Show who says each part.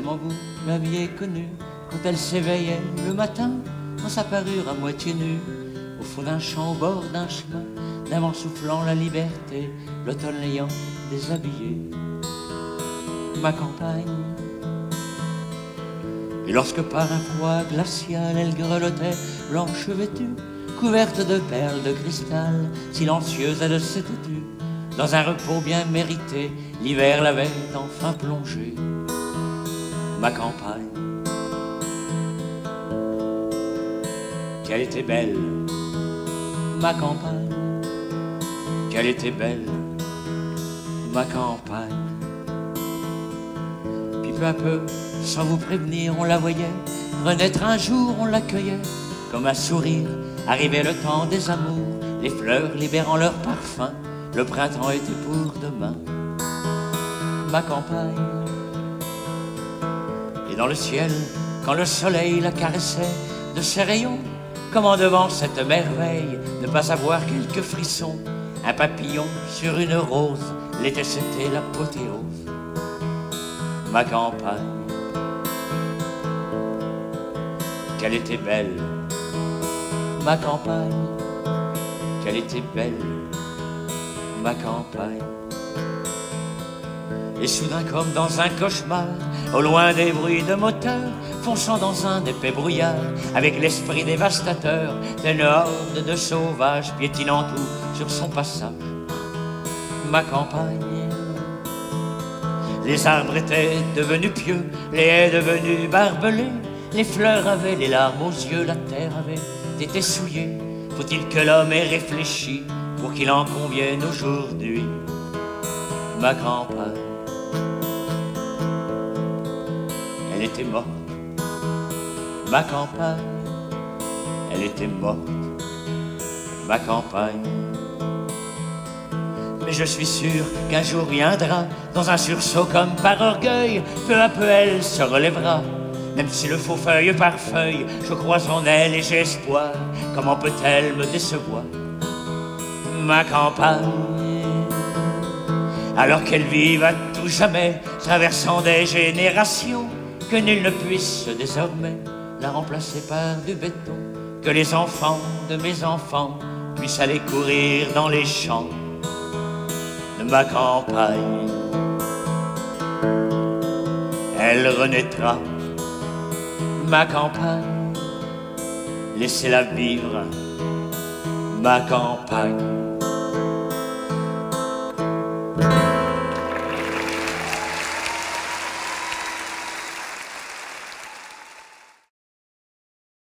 Speaker 1: comment vous m'aviez connue quand elle s'éveillait le matin dans sa parure à moitié nue, au fond d'un champ, au bord d'un chemin, d'un vent soufflant la liberté, l'automne l'ayant déshabillée. Ma campagne. Et lorsque par un froid glacial elle grelottait, blanche vêtue, couverte de perles de cristal, silencieuse elle s'était tue, dans un repos bien mérité, l'hiver l'avait enfin plongée. Ma campagne. Qu'elle était belle, ma campagne. Qu'elle était belle, ma campagne. Puis peu à peu, sans vous prévenir, on la voyait renaître un jour, on l'accueillait comme un sourire. Arrivait le temps des amours, les fleurs libérant leur parfum, le printemps était pour demain. Ma campagne. Et dans le ciel, quand le soleil la caressait de ses rayons, comment devant cette merveille ne pas avoir quelques frissons? Un papillon sur une rose, l'été c'était l'apothéose. Ma campagne. Qu'elle était belle, ma campagne. Qu'elle était belle, ma campagne. Et soudain comme dans un cauchemar, au loin des bruits de moteur, fonçant dans un épais brouillard, avec l'esprit dévastateur d'une horde de sauvages piétinant tout sur son passage. Ma campagne. Les arbres étaient devenus pieux, les haies devenues barbelées, les fleurs avaient les larmes aux yeux, la terre avait été souillée. Faut-il que l'homme ait réfléchi pour qu'il en convienne aujourd'hui? Ma campagne. Elle était morte, ma campagne. Elle était morte, ma campagne. Mais je suis sûr qu'un jour viendra, dans un sursaut comme par orgueil, peu à peu elle se relèvera. Même si le faux feuille par feuille, je crois en elle et j'ai espoir. Comment peut-elle me décevoir? Ma campagne. Alors qu'elle vive à tout jamais, traversant des générations, que nul ne puisse désormais la remplacer par du béton. Que les enfants de mes enfants puissent aller courir dans les champs de ma campagne. Elle renaîtra, ma campagne. Laissez-la vivre, ma campagne.